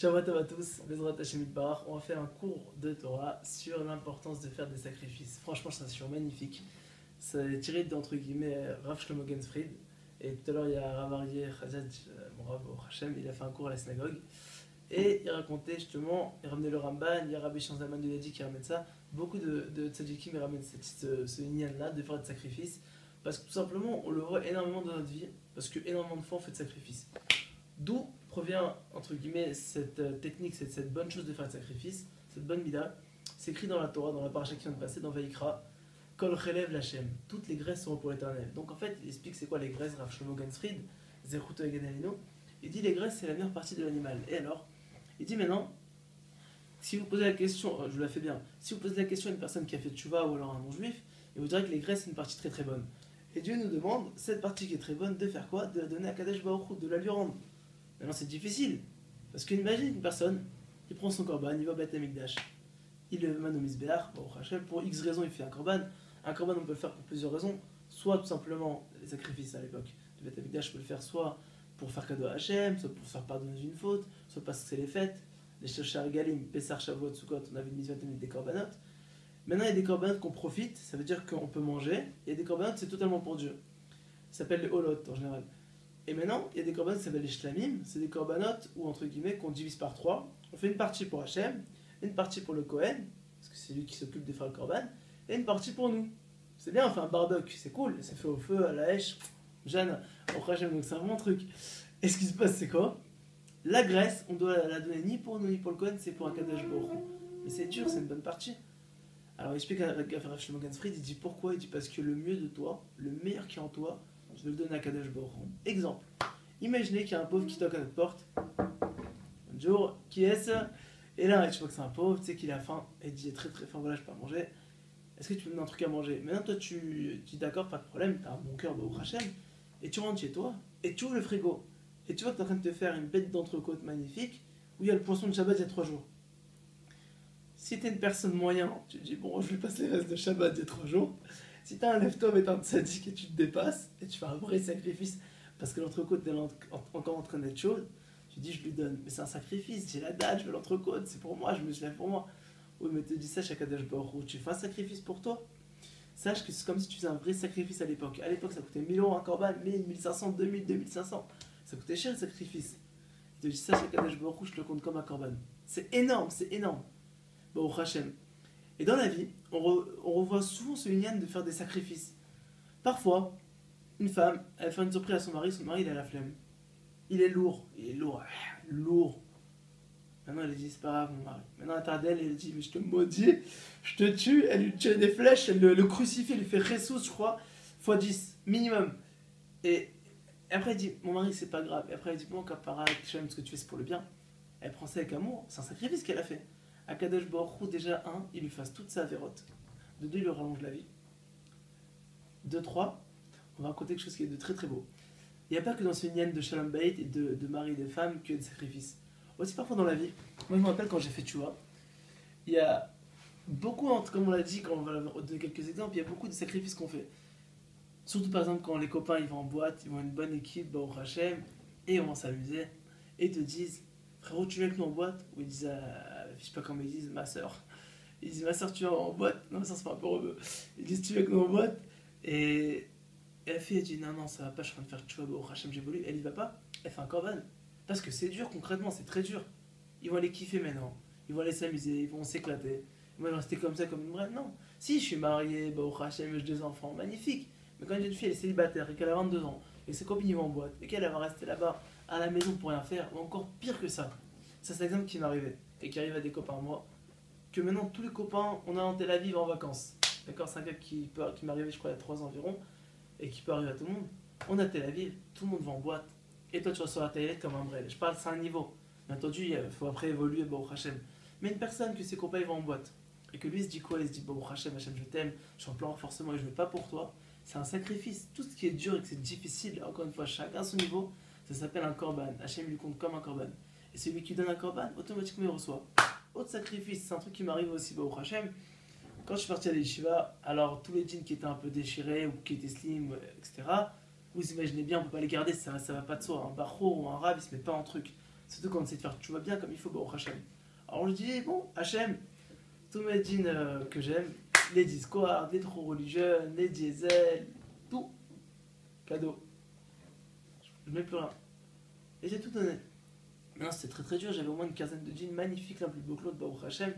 Shabbat à tous, Bezrat Hashem Yitbarach. On va faire un cours de Torah sur l'importance de faire des sacrifices. Franchement, c'est un sujet magnifique. C'est tiré d'entre guillemets Rav Shlomo Gensfried. Et tout à l'heure, il y a Rav Aryeh Chazad, mon Rav au Hashem, il a fait un cours à la synagogue. Et il racontait justement, il ramenait le Ramban, il y a Rabbi Shanzalman de Yadi qui ramène ça. Beaucoup de tzadikim ramènent ce inyan-là de faire des sacrifices. Parce que tout simplement, on le voit énormément dans notre vie. Parce que énormément de fois, on fait des sacrifices. D'où provient, entre guillemets, cette technique, cette bonne chose de faire des sacrifices, cette bonne mida. C'est écrit dans la Torah, dans la paracha qui vient de passer, dans Vaïkra, Kol Chelev Lachem, toutes les graisses seront pour l'éternel. Donc en fait, il explique c'est quoi les graisses, Rav Shlomo Gensfried, Zechuto Egen Alino. Il dit les graisses, c'est la meilleure partie de l'animal. Et alors, il dit maintenant, si vous posez la question, je vous la fais bien, si vous posez la question à une personne qui a fait tchouva ou alors à un non-juif, il vous dirait que les graisses, c'est une partie très très bonne. Et Dieu nous demande, cette partie qui est très bonne, de faire quoi? De la donner à Kadesh Baruch Hu, de la lui rendre. Maintenant, c'est difficile. Parce qu'imagine une personne, il prend son korban, il va au Beth Amikdash. Il le mène au Mizbeach, pour X raisons, il fait un korban. Un korban, on peut le faire pour plusieurs raisons. Soit tout simplement, les sacrifices à l'époque du Beth Amikdash, on peut le faire soit pour faire cadeau à Hachem, soit pour se faire pardonner une faute, soit parce que c'est les fêtes. Les Shoshar Galim, Pessar, Shavuot, Sukkot, on avait une mise des korbanot. Maintenant, il y a des korbanot qu'on profite, ça veut dire qu'on peut manger. Il y a des korbanot, c'est totalement pour Dieu. Ça s'appelle les holot en général. Et maintenant, il y a des korbanot qui s'appellent les shlamim, c'est des korbanot où, entre guillemets, qu'on divise par trois. On fait une partie pour Hachem, une partie pour le Kohen, parce que c'est lui qui s'occupe de faire le korban, et une partie pour nous. C'est bien, on fait un barbecue, c'est cool, c'est fait au feu, à la hache, Jeanne, au Hachem, donc c'est un bon truc. Et ce qui se passe, c'est quoi? La graisse, on doit la donner ni pour nous ni pour le Kohen, c'est pour un Kadosh Baruch Hu. Mais c'est dur, c'est une bonne partie. Alors il explique à Rav Shlomo Gensfried, il dit pourquoi? Il dit parce que le mieux de toi, le meilleur qui est en toi, je vais le donner à Kadosh Baruch Hu. Exemple, imaginez qu'il y a un pauvre qui toque à notre porte. Bonjour, qui est-ce? Et là, tu vois que c'est un pauvre, tu sais qu'il a faim, et il dit très très faim, voilà, je peux pas manger. Est-ce que tu peux me donner un truc à manger? Maintenant, toi, tu dis d'accord, pas de problème, t'as un bon cœur, au Hachem, et tu rentres chez toi, et tu ouvres le frigo, et tu vois que t'es en train de te faire une bête d'entrecôte magnifique, où il y a le poisson de Shabbat il y a 3 jours. Si t'es une personne moyenne, tu te dis bon, je lui passe les restes de Shabbat il y a 3 jours. Si t'as un lève-toi et t'es un tzaddik et tu te dépasses, et tu fais un vrai sacrifice, parce que l'entrecôte est encore en train d'être chaude, tu dis je lui donne, mais c'est un sacrifice, j'ai la date, je veux l'entrecôte, c'est pour moi, je me suis lève pour moi. Oui, mais te dis ça chaque Kadosh Baruch Hu, tu fais un sacrifice pour toi. Sache que c'est comme si tu faisais un vrai sacrifice à l'époque. À l'époque, ça coûtait 1000 euros un korban, 1000, 1500, 2000, 2500. Ça coûtait cher le sacrifice. Il te dit ça chaque Kadosh Baruch Hu, je te le compte comme un korban. C'est énorme, c'est énorme. Bon, au Hachem. Et dans la vie, on revoit souvent ce lien de faire des sacrifices. Parfois, une femme, elle fait une surprise à son mari il a la flemme. Il est lourd, lourd. Maintenant elle dit c'est pas grave mon mari. Maintenant elle tarde elle dit mais je te maudis, je te tue, elle lui tire des flèches, elle le crucifie, elle lui fait ressus je crois, x 10 minimum. Et après elle dit mon mari c'est pas grave. Et après elle dit bon capara, j'aime ce que tu fais c'est pour le bien. Elle prend ça avec amour, c'est un sacrifice qu'elle a fait. Akadosh Baruch Hu, déjà, il lui fasse toute sa vérote. De 2, il lui rallonge la vie. De 3, on va raconter quelque chose qui est de très très beau. Il n'y a pas que dans ce lien de Shalom Bayit et de mari et de femme qu'il y a des sacrifices. Aussi parfois dans la vie, moi je me rappelle quand j'ai fait Tchouva, il y a beaucoup, comme on l'a dit, quand on va donner quelques exemples, il y a beaucoup de sacrifices qu'on fait. Surtout par exemple quand les copains ils vont en boîte, ils vont une bonne équipe, Baruch Hashem, et on va s'amuser, et ils te disent frérot tu viens avec nous en boîte? Ou ils disent je sais pas comment ils disent, ma soeur. Ils disent ma soeur tu viens en boîte? Non, ma soeur c'est pas un peu rebeu. Ils disent tu viens avec nous en boîte? Et la fille elle dit non ça va pas, je suis en train de faire tchouva au Hachem j'ai voulu. Elle y va pas, elle fait un korban. Parce que c'est dur concrètement, c'est très dur. Ils vont aller kiffer maintenant, ils vont aller s'amuser, ils vont s'éclater. Moi je vais rester comme ça comme une brêle, non. Si je suis marié, au Hachem j'ai 2 enfants, magnifique. Mais quand une jeune fille elle est célibataire et qu'elle a 22 ans, et ses copines ils vont en boîte, et qu'elle va rester là-bas à la maison pour rien faire, ou encore pire que ça. Ça c'est l'exemple qui m'est arrivé, et qui arrive à des copains à moi, que maintenant tous les copains, on a en Tel Aviv en vacances. D'accord, c'est un gars qui m'est arrivé je crois il y a 3 ans environ, et qui peut arriver à tout le monde. On a Tel Aviv, tout le monde va en boîte, et toi tu vas sur la télé comme un brel. Je parle, c'est un niveau. Bien entendu, il faut après évoluer, Baruch Hashem. Mais une personne que ses copains ils vont en boîte, et que lui il se dit quoi? Il se dit Baruch Hashem, Hashem je t'aime, je suis en plein renforcement et je ne veux pas pour toi. C'est un sacrifice. Tout ce qui est dur et que c'est difficile, encore une fois, chacun à son niveau, ça s'appelle un korban. Hashem lui compte comme un korban. Et celui qui donne un korban, automatiquement il reçoit. Autre sacrifice, c'est un truc qui m'arrive aussi, Baruch Hashem. Quand je suis parti à l'Yeshiva, alors tous les jeans qui étaient un peu déchirés ou qui étaient slim, etc., vous imaginez bien, on ne peut pas les garder, ça va pas de soi. Un bachour ou un rab, il se met pas en truc. Surtout quand on essaie de faire tchouva bien comme il faut, bon, Hachem. Alors je dis, bon, Hachem, tous mes jeans que j'aime, les Discord, les trop religieux, les diesel, tout, cadeau. Je mets plus rien. Et j'ai tout donné. Non, c'était très très dur, j'avais au moins une quinzaine de jeans magnifiques, l'un plus beau que l'autre, Baruch Hachem.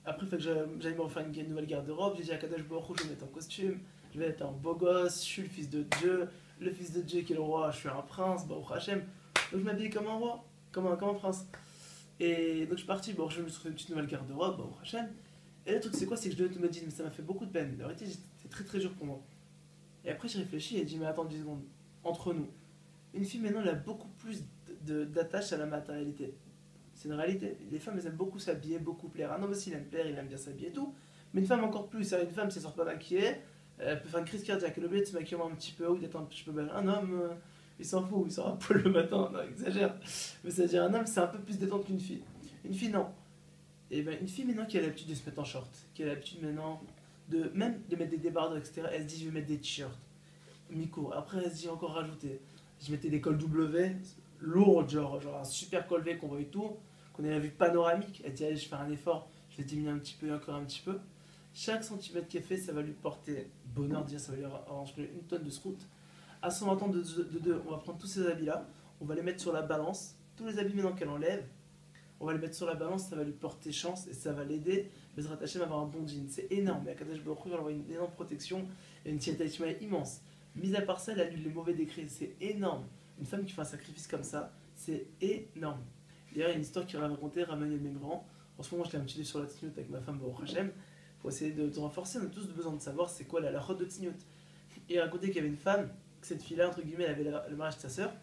Après, il fallait que j'aille me refaire une nouvelle garde-robe. J'ai dit à Kadosh Baruch Hu, je vais me mettre en costume, je vais être un beau gosse, je suis le fils de Dieu, le fils de Dieu qui est le roi, je suis un prince, Baruch Hachem. Donc je m'habille comme un roi, comme un prince. Et donc je suis parti, bon, je me suis fait une petite nouvelle garde-robe, Baruch Hachem. Et le truc, c'est quoi? C'est que je devais tout me dire, mais ça m'a fait beaucoup de peine. En réalité, c'était très très dur pour moi. Et après, j'ai réfléchi et j'ai dit, mais attends 10 secondes, entre nous, une fille maintenant, elle a beaucoup plus d'attache à la matérialité. C'est une réalité. Les femmes, elles aiment beaucoup s'habiller, beaucoup plaire. Un homme aussi, il aime plaire, il aime bien s'habiller et tout. Mais une femme encore plus. Une femme, si elle sort pas maquillée, elle peut faire une crise cardiaque. Elle est obligée de se maquiller un petit peu ou d'être un petit peu belle. Un homme, il s'en fout, il sort à poil le matin. Non, exagère. Mais c'est-à-dire, un homme, c'est un peu plus détente qu'une fille. Une fille, non. Et ben, une fille maintenant qui a l'habitude de se mettre en short, qui a l'habitude maintenant même de mettre des débardeurs, etc., elle se dit, je vais mettre des t-shirts, mi-court. Après, elle se dit encore rajouter. Je mettais des cols W, lourds, genre un super col V qu'on voit et tout, qu'on ait la vue panoramique. Elle dit, allez, je fais un effort, je vais diminuer un petit peu, encore un petit peu. Chaque centimètre qu'elle fait, ça va lui porter bonheur, déjà, ça va lui arranger une tonne de scout. À son temps de deux, on va prendre tous ces habits-là, on va les mettre sur la balance. Tous les habits maintenant qu'elle enlève, on va les mettre sur la balance, ça va lui porter chance et ça va l'aider. Mais se rattacher à avoir un bon jean, c'est énorme. Et à Kadosh Baruch Hu, il va avoir une énorme protection et une tieta immense. Mis à part ça, elle annule les mauvais décrets, c'est énorme. Une femme qui fait un sacrifice comme ça, c'est énorme. D'ailleurs, il y a une histoire qui va raconter Ramener mes grands. En ce moment, je l'ai un petit livre sur la tignoute avec ma femme Baruch Hashem pour essayer de renforcer. On a tous besoin de savoir c'est quoi la halachot de tignoute. Et il racontait qu'il y avait une femme, que cette fille-là, entre guillemets, elle avait le mariage de sa sœur.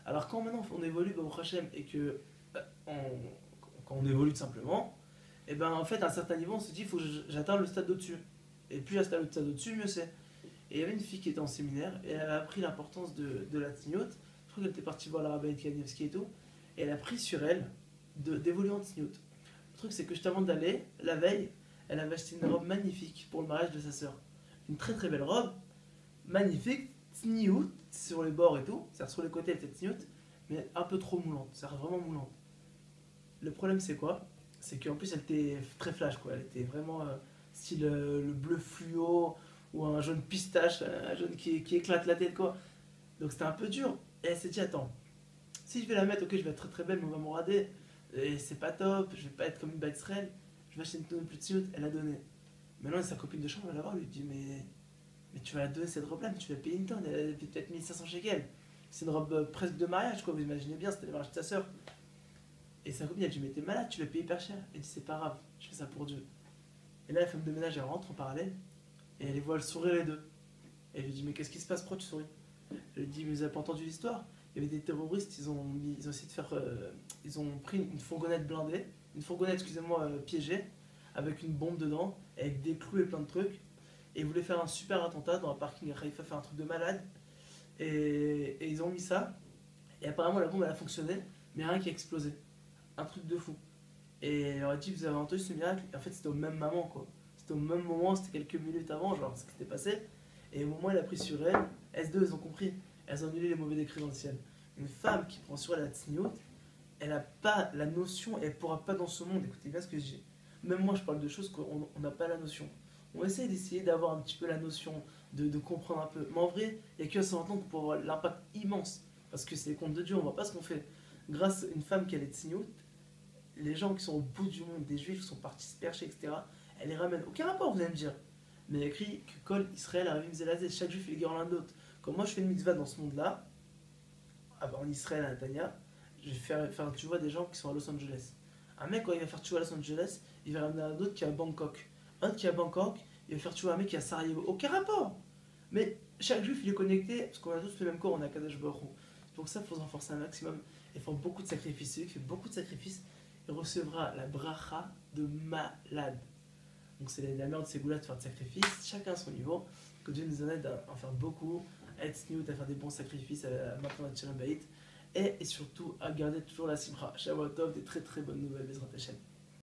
Alors, quand maintenant on évolue Baruch Hashem et que quand on évolue tout simplement, et ben en fait, à un certain niveau, on se dit il faut que j'atteins le stade au-dessus. Et plus j'atteins le stade au-dessus, mieux c'est. Et il y avait une fille qui était en séminaire et elle a appris l'importance de la tignoute. Je crois qu'elle était partie voir la rabbinite Kanievski et tout. Et elle a pris sur elle d'évoluer en tignoute. Le truc, c'est que juste avant d'aller, la veille, elle avait acheté une robe magnifique pour le mariage de sa sœur. Une très très belle robe, magnifique, tignoute sur les bords et tout. C'est-à-dire sur les côtés, elle était tignoute, mais un peu trop moulante. C'est-à-dire vraiment moulante. Le problème, c'est quoi? C'est qu'en plus, elle était très flash, quoi. Elle était vraiment style le bleu fluo ou un jaune pistache, un jaune qui éclate la tête, quoi. Donc c'était un peu dur. Et elle s'est dit, attends, si je vais la mettre, ok, je vais être très très belle, mais on va me rader. Et c'est pas top, je vais pas être comme une bête Israël. Je vais acheter une tonne plus de sioute. Elle a donné. Maintenant, sa copine de chambre va la voir, lui dit, mais tu vas la donner cette robe-là, mais tu vas payer une tonne. Elle a peut-être 1500 shekels. C'est une robe presque de mariage, quoi. Vous imaginez bien, c'était le mariage de sa soeur. Et sa copine, elle dit, mais t'es malade, tu vas payer hyper cher. Elle dit, c'est pas grave, je fais ça pour Dieu. Et là, la femme de ménage, elle rentre en parallèle. Et elle les voit le sourire les deux. Et elle lui dit, mais qu'est-ce qui se passe, pourquoi tu souris? Elle lui dit, mais vous avez pas entendu l'histoire? Il y avait des terroristes, ils ont essayé de faire. Ils ont pris une fourgonnette blindée, une fourgonnette, excusez-moi, piégée, avec une bombe dedans, avec des clous et plein de trucs. Et ils voulaient faire un super attentat dans un parking à Haïfa, faire un truc de malade. Et ils ont mis ça. Et apparemment, la bombe, elle a fonctionné, mais rien qui a explosé. Un truc de fou. Et elle leur a dit, vous avez entendu ce miracle? Et en fait, c'était au même moment, quoi. C'était au même moment, c'était quelques minutes avant, genre, ce qui s'était passé. Et au moment où elle a pris sur elle, S2, elles ont compris. Elles ont annulé les mauvais décrets dans le ciel. Une femme qui prend sur elle la tignoute, elle n'a pas la notion, et elle ne pourra pas dans ce monde, écoutez bien ce que je dis. Même moi, je parle de choses qu'on n'a pas la notion. On essaie d'essayer d'avoir un petit peu la notion, de comprendre un peu. Mais en vrai, il n'y a qu'à se rendre compte pour avoir l'impact immense. Parce que c'est les comptes de Dieu, on ne voit pas ce qu'on fait. Grâce à une femme qui a les tignoutes, les gens qui sont au bout du monde, des juifs qui sont partis se percher, etc., elle les ramène. Aucun rapport, vous allez me dire. Mais il y a écrit que Kol Israël a Zelazé, chaque juif est égal l'un de l'autre. Quand moi je fais une mitzvah dans ce monde-là, en Israël, à Netanya, je vais faire tu vois des gens qui sont à Los Angeles. Un mec, quand il va faire tu vois à Los Angeles, il va ramener un autre qui est à Bangkok. Un qui est à Bangkok, il va faire tu vois un mec qui est à Sarajevo. Aucun rapport. Mais chaque juif il est connecté, parce qu'on a tous le même corps, on a Kadosh Baruch Hu. Pour ça, il faut se renforcer un maximum et faire beaucoup de sacrifices. Celui qui fait beaucoup de sacrifices, il recevra la bracha de malade. Donc c'est la merde de ces goûts-là de faire de sacrifices, chacun à son niveau. Que Dieu nous en aide à en faire beaucoup, à être snoot, à faire des bons sacrifices, à maintenant être Shalom Bayit, et surtout à garder toujours la simcha. Shabbat Tov, des très très bonnes nouvelles, Bezrat Hashem.